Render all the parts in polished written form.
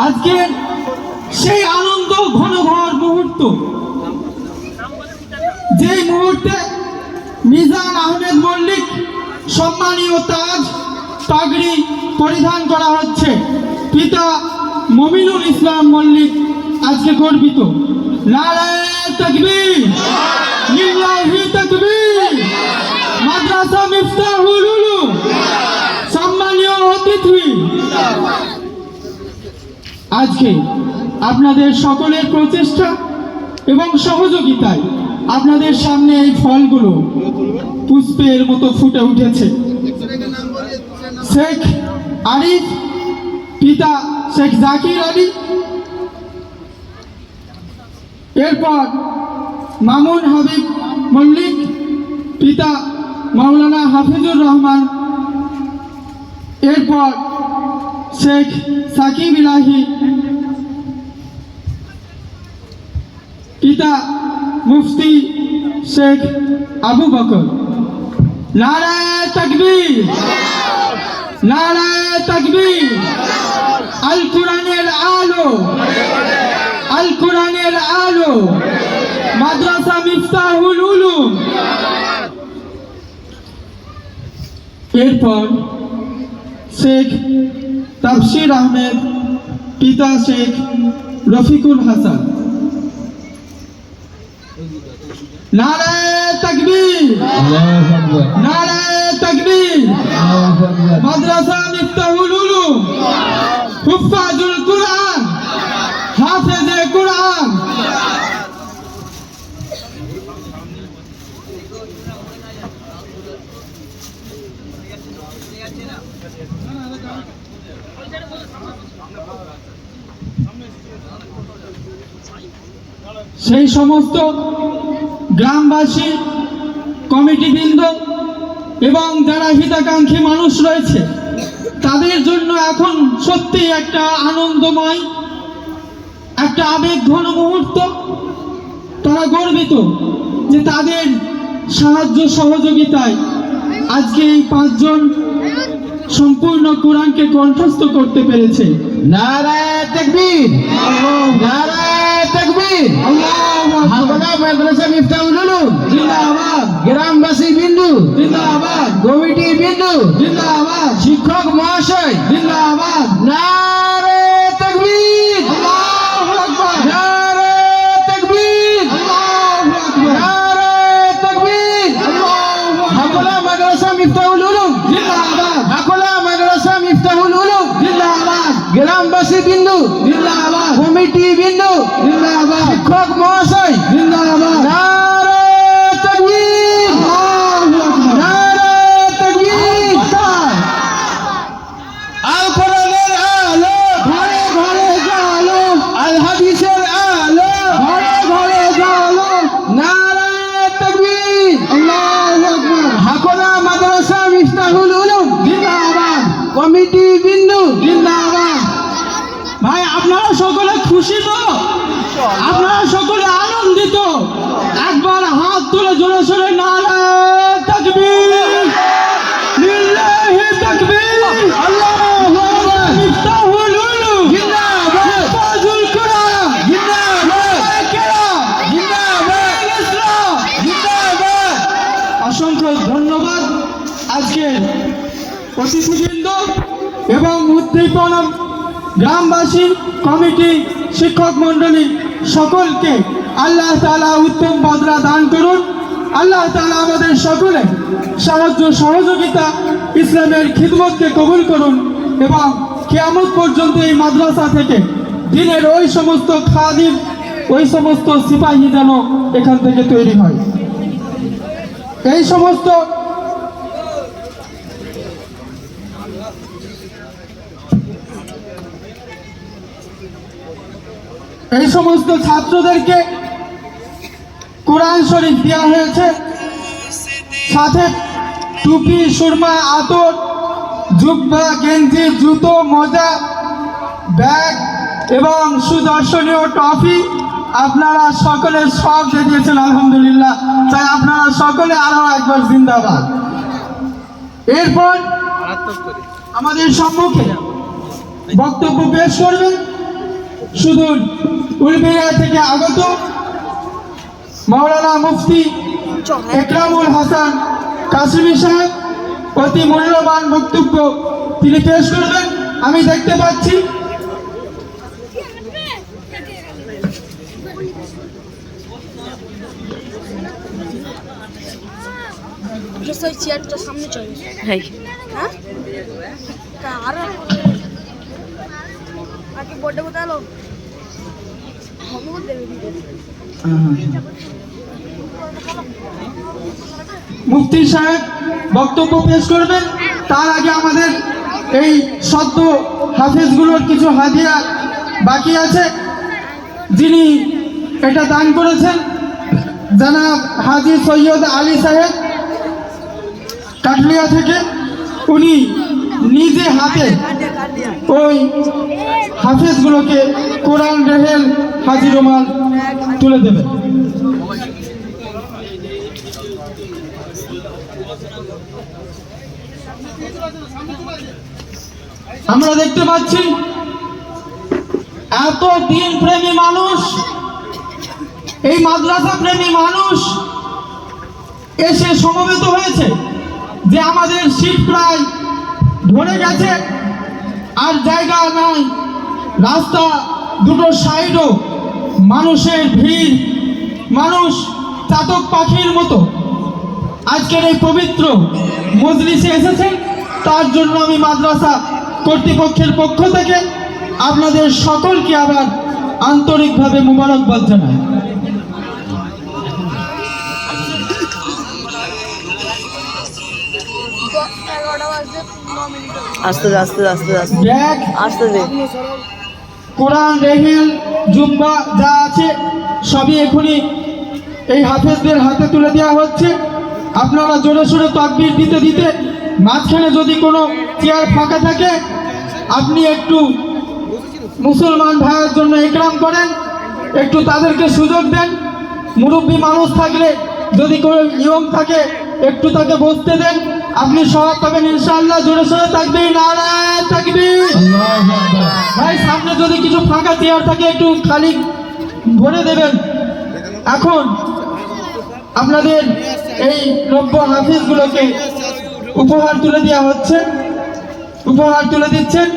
আজকে সেই আনন্দ ঘনঘর মুহূর্ত, যে মুহূর্তে মিজান আহমেদ মল্লিক সম্মানীয় তাজ পাগড়ি পরিধান করা হচ্ছে। পিতা মমিনুল ইসলাম মল্লিক আজকে গর্বিত। নারায়ে তাকবীর, লিল্লাহি তাকবীর। মাদ্রাসা মিফতাহুল উলুম সম্মানীয় অতিথি, আজকে আপনাদের সকলের প্রচেষ্টা এবং সহযোগিতায় আপনাদের সামনে এই ফলগুলো পুষ্পের মতো ফুটে উঠেছে। শেখ আরিফ, পিতা শেখ জাকির আলী, এরপর মামুন হাবিব মল্লিক, পিতা মাওলানা হাফিজুর রহমান, এরপর শেখ সাকিব ইলাহি, পিতা মুফতি শেখ আবু বকর। নারায়ে তাকবীর, নারায়ে তাকবীর। আল কোরআনের আলো, আল কোরআনের আলো, মাদ্রাসা মিফতাহুল উলুম। এরপর শেখ তাফসির আহমেদ, পিতা শেখ রফিকুল হাসান। নারায়ে তাকবীর, নারায়ে তাকবীর। মাদ্রাসা মিফতাহুল উলুম, হুফাজুল কুরআন, হাফেজে কুরআন। সেই সমস্ত গ্রামবাসী, কমিটিবৃন্দ এবং যারা হিতাকাঙ্ক্ষী মানুষ রয়েছে, তাদের জন্য এখন সত্যি একটা আনন্দময়, একটা আবেগঘন মুহূর্ত। তারা গর্বিত যে তাদের সাহায্য সহযোগিতায় আজকে এই 5 জন সম্পূর্ণ কোরআনকে কণ্ঠস্থ করতে পেরেছে। নারায়ে তাকবীর, নারায়ে তাকবীর। হালকোনা মাদ্রাসা মিফতাহুল উলুম জিন্দাবাদ, গ্রামবাসী বিন্দু জিন্দাবাদ, কমিটি বিন্দু জিন্দাবাদ, শিক্ষক মহাশয় জিন্দাবাদ। নারায়ে তাকবীর, আল্লাহু আকবার, নারায়ে তাকবীর, আল্লাহু আকবার, নারায়ে তাকবীর। আল্লাহু আকবার। হালকোনা মাদ্রাসা মিফতাহুল উলুম জিন্দাবাদ, হালকোনা মাদ্রাসা মিফতাহুল উলুম জিন্দাবাদ, গ্রামবাসী বিন্দু জিন্দাবাদ, কমিটি বিন্দু জিন্দাবাদ, শিক্ষক মহাশয় জিন্দাবাদ। নারায়ে তাকবীর, আল্লাহু আকবার। নারায়ে তাকবীর। আল কোরআনের আলো, ঘরে ঘরে জালো, আল হাদিসের আলো, ঘরে ঘরে জালো। নারায়ে তাকবীর। আল্লাহু আকবার, হাকোনা মাদ্রাসা মিফতাহুল উলুম জিন্দাবাদ, কমিটি বিন্দু জিন্দাবাদ। ভাই, আপনারা সকলে খুশি তো? আপনারা সকলে আনন্দিত? একবার হাত তুলে জোরে সোরে নারায়ে তাকবীর, লিল্লাহি তাকবীর, আল্লাহু আকবার। মিফতাহুল উলুম জিন্দাবাদ, হুফাজুল কুরআন জিন্দাবাদ, কেরাম জিন্দাবাদ, ইসলাম। জিন্দাবাদ। অসংখ্য ধন্যবাদ আজকের অতিথিবৃন্দ এবং উদ্দীপনা গ্রামবাসী, কমিটি, শিক্ষক মণ্ডলী সকলকে আল্লাহ তাআলা উত্তম বদলা দান করুন। আল্লাহ তাআলা আমাদের সকলে সাহায্য সহযোগিতা, ইসলামের খিদমতকে কবুল করুন এবং কিয়ামত পর্যন্ত এই মাদ্রাসা থেকে দিনের ওই সমস্ত খাদিম, ওই সমস্ত সিপাহী যেন এখান থেকে তৈরি হয়। এই সমস্ত ছাত্রদেরকে কোরআন শরীফ দেওয়া হয়েছে, সাথে টুপি, সুরমা, আতর, জুব্বা, গেঞ্জি, জুতো, মোজা, ব্যাগ এবং সুদর্শনীয় ট্রফি। আপনারা সকলে সব দেখিয়েছেন, আলহামদুলিল্লাহ। তাই আপনারা সকলে আরো একবার জিন্দাবাদ। এরপর আমাদের সম্মুখে বক্তব্য পেশ করবেন সুদূর উলবেড়িয়া থেকে আগত মাওলানা মুফতি একরামুল হাসান কাসিমি সাহেব। অতি মূল্যবান বক্তব্য তিনি পেশ করবেন। আমি দেখতে পাচ্ছি চেয়ারটা সামনে চলে হ্যাঁ আর আগে বড় কথা হলো মুফতি সাহেব বক্তব্য পেশ করবেন। তার আগে আমাদের এই সদ্য হাফেজগুলোর কিছু হাদিয়া বাকি আছে, যিনি এটা দান করেছেন জনাব হাজী সৈয়দ আলী সাহেব কাটলিয়া থেকে। উনি নিজে হাতে ওই হাফেজগুলোকে কোরআন রেহেল হাজি রুমাল তুলে দেবেন। আমরা দেখতে পাচ্ছি এত দিন প্রেমী মানুষ, এই মাদ্রাসা প্রেমী মানুষ এসে সমবেত হয়েছে যে আমাদের সিট প্রায় ভরে গেছে, আর জায়গা নাই। রাস্তা দুটো সাইডও মানুষের ভিড়, মানুষ চাতক পাখির মতো আজকের এই পবিত্র মজলিসে এসেছেন। তার জন্য আমি মাদ্রাসা কর্তৃপক্ষের পক্ষ থেকে আপনাদের সকলকে আবার আন্তরিকভাবে মোবারকবাদ জানাই। আস্তে আস্তে আস্তে আস্তে ব্যাগ, আস্তে দে কোরআন রেহিল জুম্বা যা আছে সবই এখনই এই হাফেজদের হাতে তুলে দেওয়া হচ্ছে। আপনারা জোরে সোরে তাকবীর দিতে দিতে মাঝখানে যদি কোনো চেয়ার ফাঁকা থাকে আপনি একটু মুসলমান ভাইয়ের জন্য একরাম করেন, একটু তাদেরকে সুযোগ দেন। মুরব্বী মানুষ থাকলে যদি কোনো নিয়ম থাকে একটু তাকে বসতে দেন, আপনি সওয়াব পাবেন ইনশাআল্লাহ। জোরে সোরে তাকবীর, নারায়ে তাকবীর। ভাই সামনে যদি কিছু ফাঁকা চেয়ার থাকে একটু খালি ভরে দেবেন। এখন আপনাদের এই নব্য হাফিজগুলোকে উপহার তুলে দেওয়া হচ্ছে। উপহার তুলে দিচ্ছেন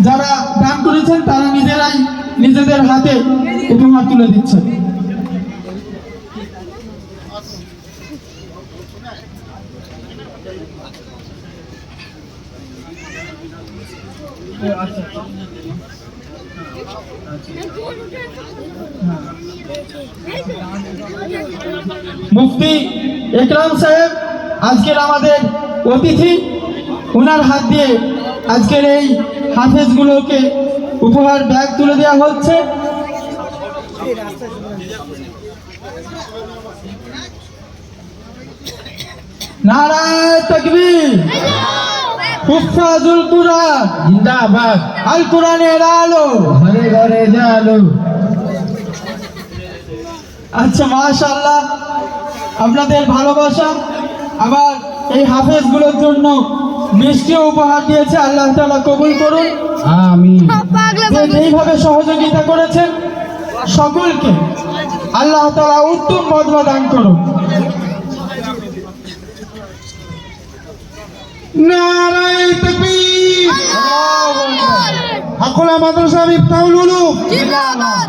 যারা দান করেছেন, তারা নিজেরাই নিজেদের হাতে উপহার তুলে দিচ্ছেন। মুফতি একরাম সাহেব আজকের আমাদের অতিথি, ওনার হাত দিয়ে আজকের এই হাফেজগুলোকে উপহার ব্যাগ তুলে দেওয়া হচ্ছে। নারায়ে তাকবীর। হুফাজুল কুরআন জিন্দাবাদ। আল কোরআনের আলো ঘরে ঘরে জালো। আচ্ছা, মাশাআল্লাহ, আপনাদের ভালোবাসা আবার এই হাফেজগুলোর জন্য মিষ্টি উপহার দিয়েছে। আল্লাহ তাআলা কবুল করুন। আমিন। যে যেইভাবে সহযোগিতা করেছেন সকলকে আল্লাহ তাআলা উত্তম বদলা দান করুন। নারায়ে তাকবীর। আকলা মাদ্রাসা মিফতাহুল উলুম,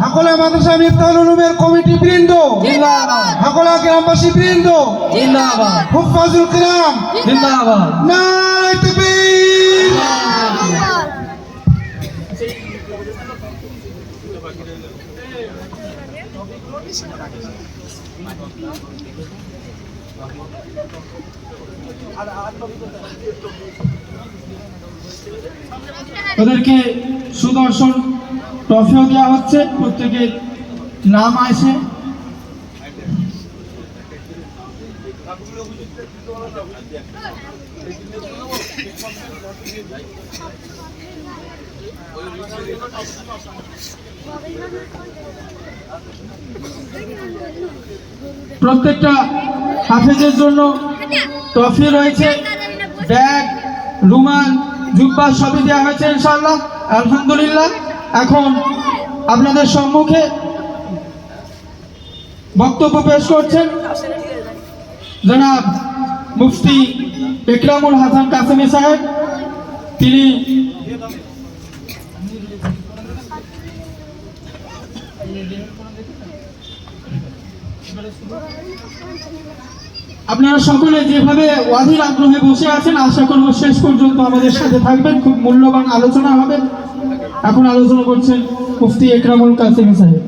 আকলা মাদ্রাসা মিফতাহুল উলুমের কমিটি বৃন্দ, আকলা গ্রামবাসী বৃন্দ, হুফাজুল কিরাম, জিন্দাবাদ। নারায়ে তাকবীর। ওদেরকে সুদর্শন ট্রফিও দেওয়া হচ্ছে, প্রত্যেকের নাম আছে। প্রত্যেকটা হাফেজের জন্য ট্রফি রয়েছে, ব্যাগ, রুমাল জুব্বা সবই দেওয়া হয়েছে ইনশাআল্লাহ। আলহামদুলিল্লাহ। এখন আপনাদের সম্মুখে বক্তব্য পেশ করছেন জনাব মুফতি ইকরামুল হাসান কাসেমি সাহেব। তিনি আপনারা সকলে যেভাবে অধীর আগ্রহে বসে আছেন, আশা করব শেষ পর্যন্ত আমাদের সাথে থাকবেন। খুব মূল্যবান আলোচনা হবে। এখন আলোচনা করছেন মুফতি ইকরামুল কাসেমি সাহেব।